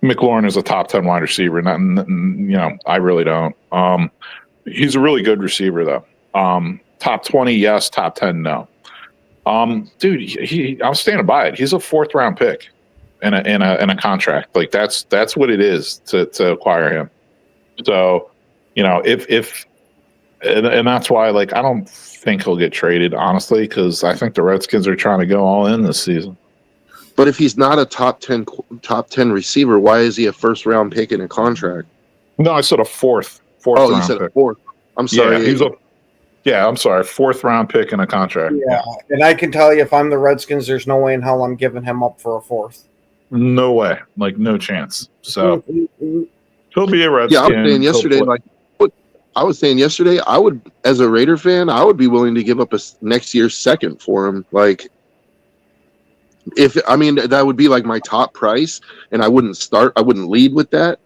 McLaurin is a top 10 wide receiver. I really don't. He's a really good receiver though. Top 20, yes. Top 10, no. Dude, I'm standing by it. He's a 4th round pick in a contract. That's what it is to acquire him. So, if And that's why, like, I don't think he'll get traded, honestly, because I think the Redskins are trying to go all in this season. But if he's not a top 10 receiver, why is he a first round pick in a contract? No, I said a fourth. Oh, you said pick. A fourth. I'm sorry. I'm sorry. Fourth round pick in a contract. Yeah, and I can tell you, if I'm the Redskins, there's no way in hell I'm giving him up for a fourth. No way. Like, no chance. So he'll be a Redskin. Yeah, I was saying yesterday, I would, as a Raider fan, I would be willing to give up next year's second for him. Like, that would be like my top price, and I wouldn't lead with that.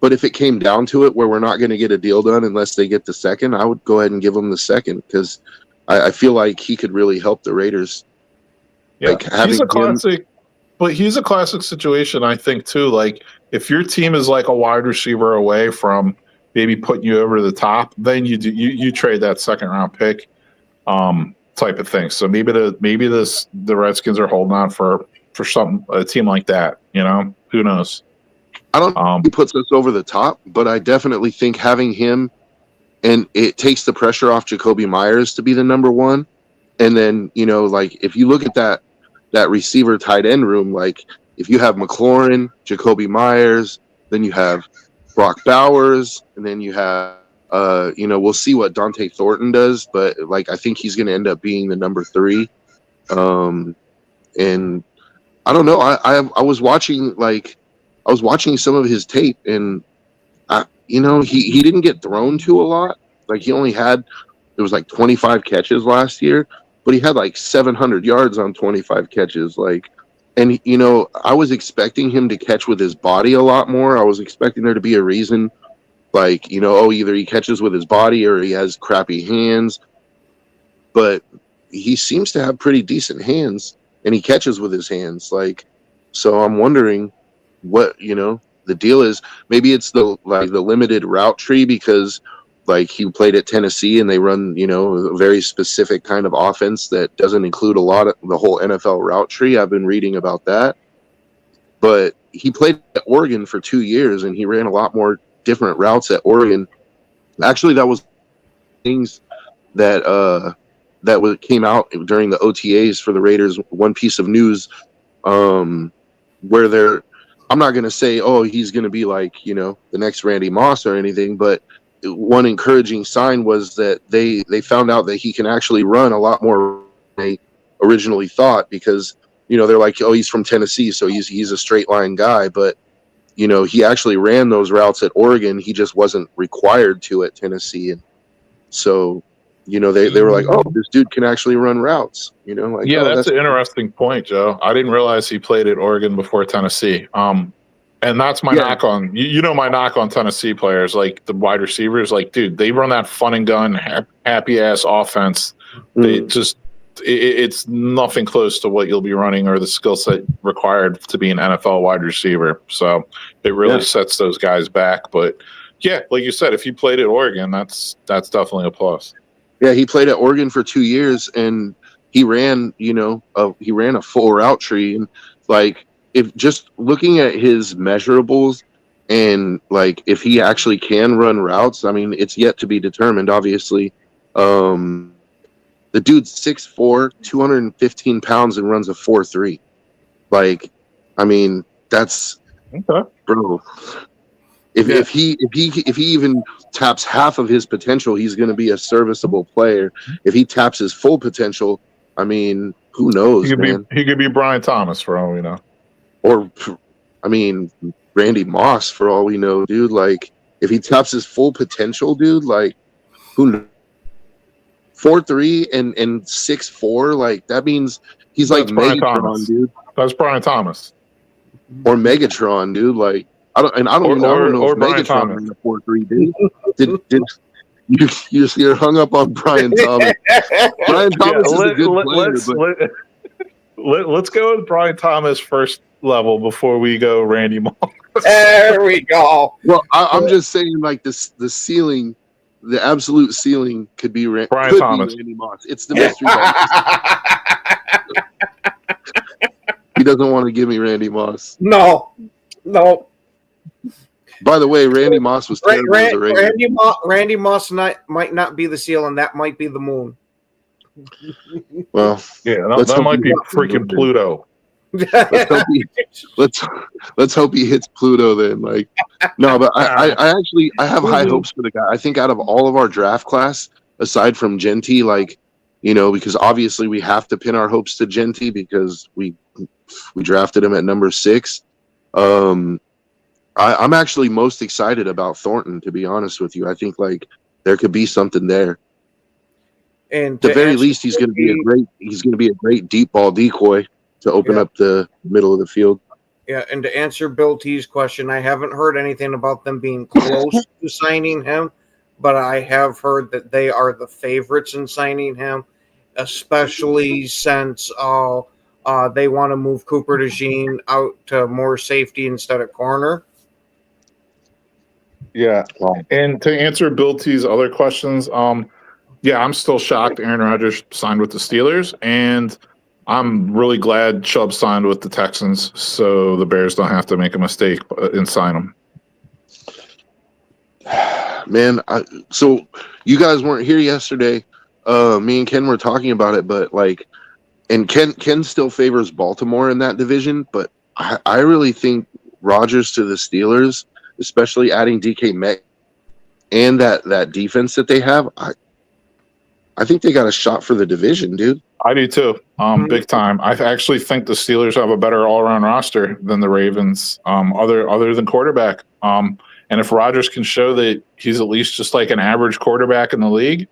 But if it came down to it where we're not going to get a deal done unless they get the second, I would go ahead and give them the second, because I feel like he could really help the Raiders. Yeah, like, he's a classic. But he's a classic situation, I think, too. Like, if your team is like a wide receiver away from maybe putting you over the top, then you trade that second round pick, type of thing. So maybe the Redskins are holding on for a team like that. You know, who knows? I don't think he puts us over the top, but I definitely think having him, and it takes the pressure off Jacoby Myers to be the number one. And then, you know, like, if you look at that receiver tight end room, like, if you have McLaurin, Jacoby Myers, then you have Brock Bowers, and then you have, we'll see what Dante Thornton does, but, like, I think he's going to end up being the number 3. And I don't know. I was watching some of his tape, and he didn't get thrown to a lot. Like, he only had, it was like 25 catches last year, but he had like 700 yards on 25 catches. Like, and I was expecting him to catch with his body a lot more. I was expecting there to be a reason, like, either he catches with his body or he has crappy hands. But he seems to have pretty decent hands, and he catches with his hands. Like, so I'm wondering what the deal is. Maybe it's the limited route tree, because like he played at Tennessee and they run a very specific kind of offense that doesn't include a lot of the whole NFL route tree. I've been reading about that, but he played at Oregon for 2 years and he ran a lot more different routes at Oregon. Actually, that was things that came out during the OTAs for the Raiders. One piece of news where I'm not going to say, oh, he's going to be like, the next Randy Moss or anything, but one encouraging sign was that they found out that he can actually run a lot more than they originally thought, because, they're like, oh, he's from Tennessee, so he's a straight line guy. But, he actually ran those routes at Oregon. He just wasn't required to at Tennessee. And so, they were like, oh, this dude can actually run routes, like, yeah, that's an interesting point, Joe. I didn't realize he played at Oregon before Tennessee. And that's my knock on, my knock on Tennessee players, like the wide receivers, like, dude, they run that fun and gun, happy ass offense. It's nothing close to what you'll be running or the skill set required to be an NFL wide receiver. So it really sets those guys back. But yeah, like you said, if you played at Oregon, that's definitely a plus. Yeah, he played at Oregon for 2 years, and he ran, he ran a full route tree. And like, if just looking at his measurables and like if he actually can run routes, I mean, it's yet to be determined, obviously. The dude's 6'4", 215 pounds, and runs a 4.3. Like, I mean, that's bro. If he even taps half of his potential, he's going to be a serviceable player. If he taps his full potential, I mean, who knows? He could be Brian Thomas for all we know. Or, I mean, Randy Moss for all we know, dude. Like, if he taps his full potential, dude, like, who knows? 4'3" and 6'4", like, that means he's like Megatron, dude. That's Brian Thomas. Or Megatron, dude. Like, I don't know if Megatron ran a 4'3", dude. You're hung up on Brian Thomas. Brian Thomas is a good player. Let's go with Brian Thomas first level before we go Randy Moss. There we go. Well, I'm just saying, like, the ceiling, the absolute ceiling could be Brian Thomas. Be Randy Moss. It's the mystery box. He doesn't want to give me Randy Moss. No. By the way, Randy Moss was terrible as a Raider. Randy Moss might not be the seal, and that might be the moon. Well, yeah, that might be freaking Pluto. let's hope he hits Pluto then. Like, no, but I actually have high hopes for the guy. I think out of all of our draft class, aside from Genty, like, you know, because obviously we have to pin our hopes to Genty because we drafted him at number 6. I'm actually most excited about Thornton, to be honest with you. I think like there could be something there. And at the very least, he's going to be a great deep ball decoy to open up the middle of the field. Yeah, and to answer Bill T's question, I haven't heard anything about them being close to signing him, but I have heard that they are the favorites in signing him, especially since they want to move Cooper DeJean out to more safety instead of corner. Yeah, and to answer Bill T's other questions, yeah, I'm still shocked Aaron Rodgers signed with the Steelers, and I'm really glad Chubb signed with the Texans, so the Bears don't have to make a mistake and sign him. Man, so you guys weren't here yesterday. Me and Ken were talking about it, but like, and Ken still favors Baltimore in that division, but I really think Rodgers to the Steelers, especially adding DK Metcalf and that defense that they have, I think they got a shot for the division, dude. I do too, big time. I actually think the Steelers have a better all-around roster than the Ravens, other than quarterback. And if Rodgers can show that he's at least just like an average quarterback in the league,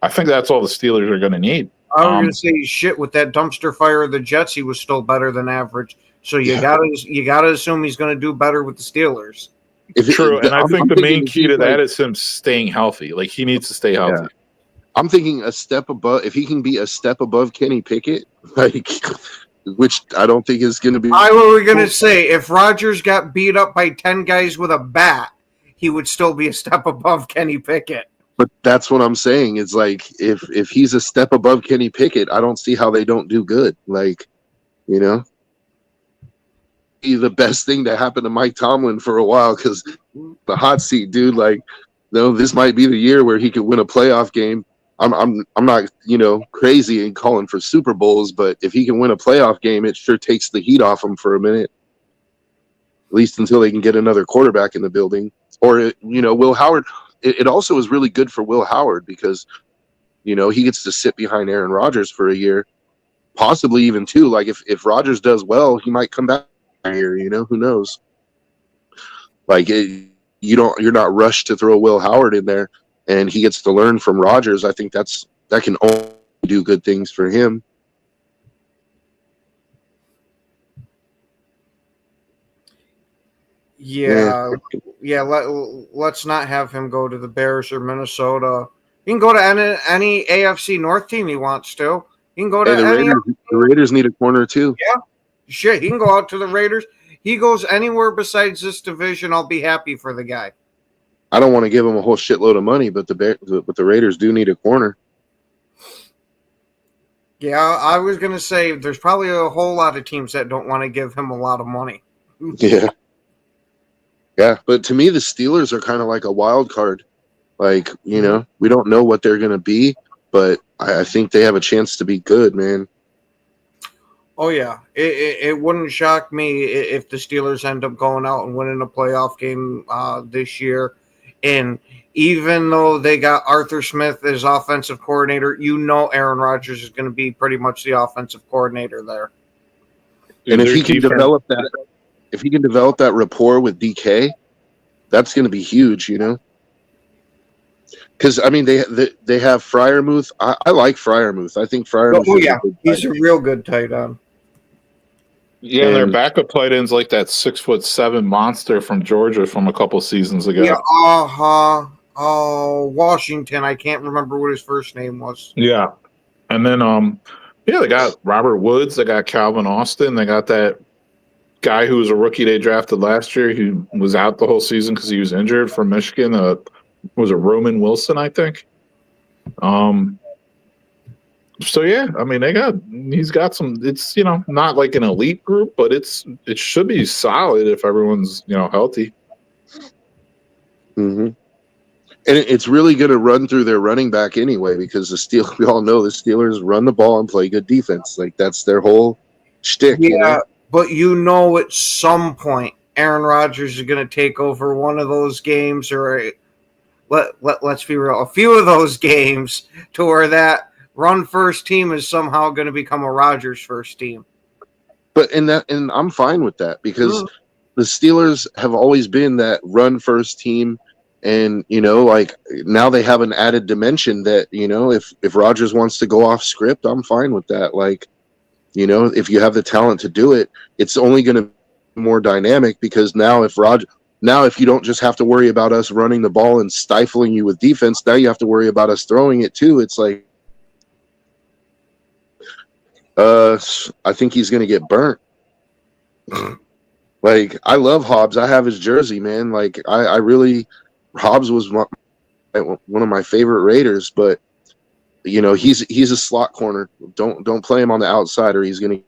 I think that's all the Steelers are going to need. I was going to say, shit, with that dumpster fire of the Jets, he was still better than average. So you gotta assume he's going to do better with the Steelers. True, and I think the main key to that is him staying healthy. Like, he needs to stay healthy. Yeah. I'm thinking a step above. If he can be a step above Kenny Pickett, like, which I don't think is going to be. I was going to say, if Rodgers got beat up by 10 guys with a bat, he would still be a step above Kenny Pickett. But that's what I'm saying. It's like if he's a step above Kenny Pickett, I don't see how they don't do good. Like, you know, the best thing that happened to Mike Tomlin for a while, because the hot seat, dude. Like, no, this might be the year where he could win a playoff game. I'm not, you know, crazy and calling for Super Bowls, but if he can win a playoff game, it sure takes the heat off him for a minute, at least until they can get another quarterback in the building. Or, you know, Will Howard. It also is really good for Will Howard because, you know, he gets to sit behind Aaron Rodgers for a year, possibly even 2. Like, if Rodgers does well, he might come back here. You know, who knows? Like, you're not rushed to throw Will Howard in there. And he gets to learn from Rodgers. I think that can only do good things for him. Yeah. Let's not have him go to the Bears or Minnesota. He can go to any AFC North team he wants to. He can go to the Raiders need a corner too. Yeah, shit. He can go out to the Raiders. He goes anywhere besides this division. I'll be happy for the guy. I don't want to give him a whole shitload of money, but the Raiders do need a corner. Yeah, I was going to say there's probably a whole lot of teams that don't want to give him a lot of money. Yeah. Yeah, but to me, the Steelers are kind of like a wild card. Like, you know, we don't know what they're going to be, but I think they have a chance to be good, man. Oh, yeah. It wouldn't shock me if the Steelers end up going out and winning a playoff game this year. And even though they got Arthur Smith as offensive coordinator, you know Aaron Rodgers is going to be pretty much the offensive coordinator there. And if he can develop that rapport with DK, that's going to be huge, you know. Because I mean, they have Freiermuth. I like Freiermuth. I think Freiermuth. Oh yeah, he's a real good tight end. Yeah, and their backup tight end's like that 6'7" monster from Georgia from a couple seasons ago. Yeah, Washington. I can't remember what his first name was. Yeah, and then they got Robert Woods. They got Calvin Austin. They got that guy who was a rookie they drafted last year. He was out the whole season because he was injured from Michigan. Was it Roman Wilson? I think. So yeah, I mean he's got some. It's, you know, not like an elite group, but it should be solid if everyone's, you know, healthy. Mm-hmm. And it's really going to run through their running back anyway, because we all know the Steelers run the ball and play good defense. Like, that's their whole shtick. Yeah, you know? but at some point, Aaron Rodgers is going to take over one of those games, or let's be real, a few of those games, to where that run first team is somehow going to become a Rodgers first team. But and I'm fine with that, because the Steelers have always been that run first team. And, like, now they have an added dimension that, if Rodgers wants to go off script, I'm fine with that. Like, if you have the talent to do it, it's only going to be more dynamic, because now if you don't just have to worry about us running the ball and stifling you with defense, now you have to worry about us throwing it too. It's like, I think he's going to get burnt. Like, I love Hobbs. I have his jersey, man. Like, I really... Hobbs was one of my favorite Raiders, but he's a slot corner. Don't play him on the outside, or he's gonna.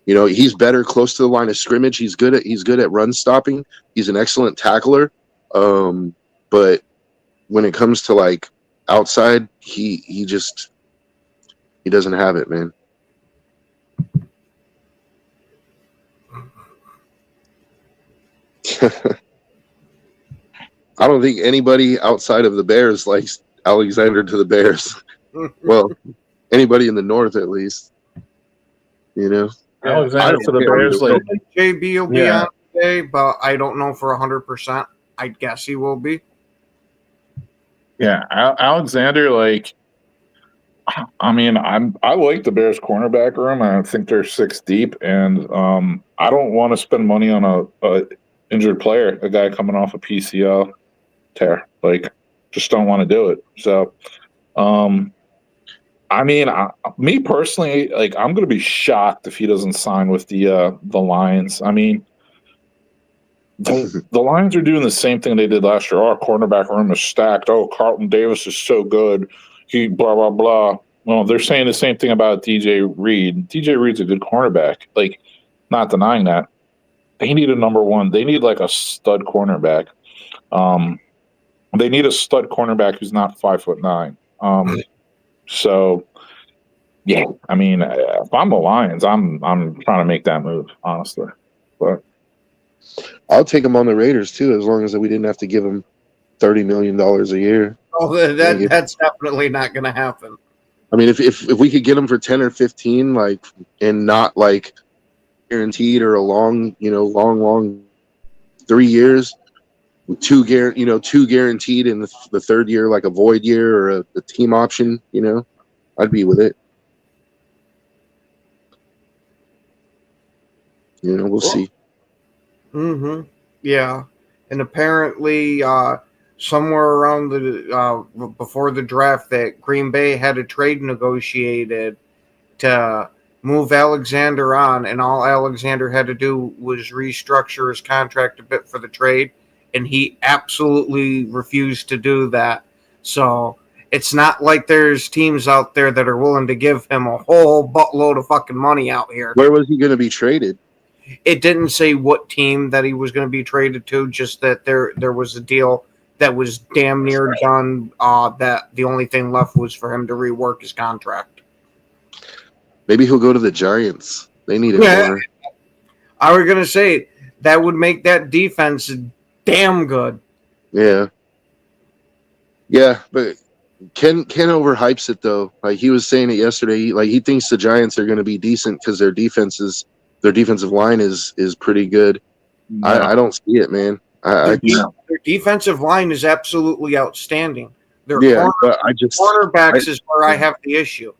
He's better close to the line of scrimmage. He's good at run stopping. He's an excellent tackler. But when it comes to, like, outside, he doesn't have it, man. I don't think anybody outside of the Bears likes Alexander to the Bears. Well, anybody in the North, at least. Alexander to the Bears. Like, JB will be on today, but I don't know for 100%. I guess he will be. Yeah, Alexander, like, I mean, I like the Bears cornerback room. I think they're 6 deep, and I don't want to spend money on a injured player, a guy coming off a PCL tear. Like, just don't want to do it. So, I mean, me personally, like, I'm going to be shocked if he doesn't sign with the Lions. I mean, the Lions are doing the same thing they did last year. Our cornerback room is stacked. Oh, Carlton Davis is so good. He blah, blah, blah. Well, they're saying the same thing about DJ Reed. DJ Reed's a good cornerback. Like, not denying that. They need a number one. They need, like, a stud cornerback. They need a stud cornerback who's not 5'9". So, yeah. I mean, if I'm the Lions, I'm trying to make that move, honestly. But I'll take him on the Raiders too, as long as we didn't have to give him $30 million a year. Oh, that's definitely not going to happen. I mean, if we could get him for 10 or 15, like, and not like guaranteed or a long 3 years, with two guaranteed in the third year, like a void year or a team option, I'd be with it. We'll see. Mm-hmm. Yeah, and apparently, somewhere around the before the draft, that Green Bay had a trade negotiated to move Alexander on, and all Alexander had to do was restructure his contract a bit for the trade, and he absolutely refused to do that. So it's not like there's teams out there that are willing to give him a whole buttload of fucking money out here. Where was he going to be traded? It didn't say what team that he was going to be traded to, just that there was a deal that was damn near done, that the only thing left was for him to rework his contract. Maybe he'll go to the Giants. They need a corner. I was going to say, that would make that defense damn good. Yeah. Yeah, but Ken overhypes it, though. Like, he was saying it yesterday. Like, he thinks the Giants are going to be decent because their defensive line is pretty good. No. I don't see it, man. Their defensive line is absolutely outstanding. Their cornerbacks is where I have the issue.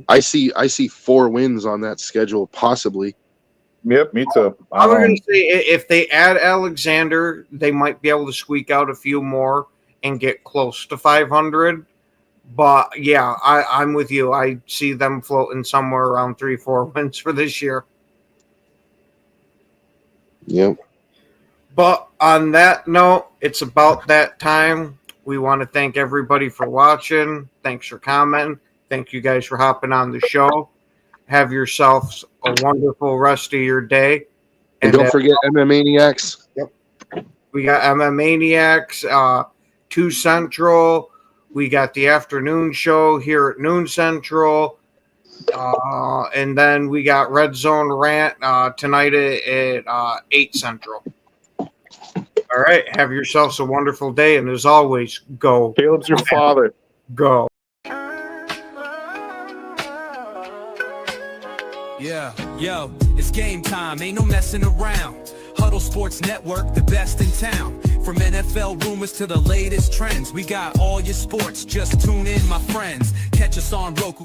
I see 4 wins on that schedule, possibly. Yep, me too. I was going to say, if they add Alexander, they might be able to squeak out a few more and get close to 500. But yeah, I'm with you. I see them floating somewhere around 3-4 wins for this year. Yep. But on that note, it's about that time. We want to thank everybody for watching. Thanks for commenting. Thank you guys for hopping on the show. Have yourselves a wonderful rest of your day. And don't forget MMA Maniacs. Yep. We got MM Maniacs, 2 Central. We got the afternoon show here at noon Central. And then we got Red Zone Rant tonight at 8 Central. All right. Have yourselves a wonderful day. And as always, go. Caleb's your father. Go. Yeah, yo, it's game time, ain't no messing around. Huddle Sports Network, the best in town. From NFL rumors to the latest trends, we got all your sports, just tune in, my friends. Catch us on Roku.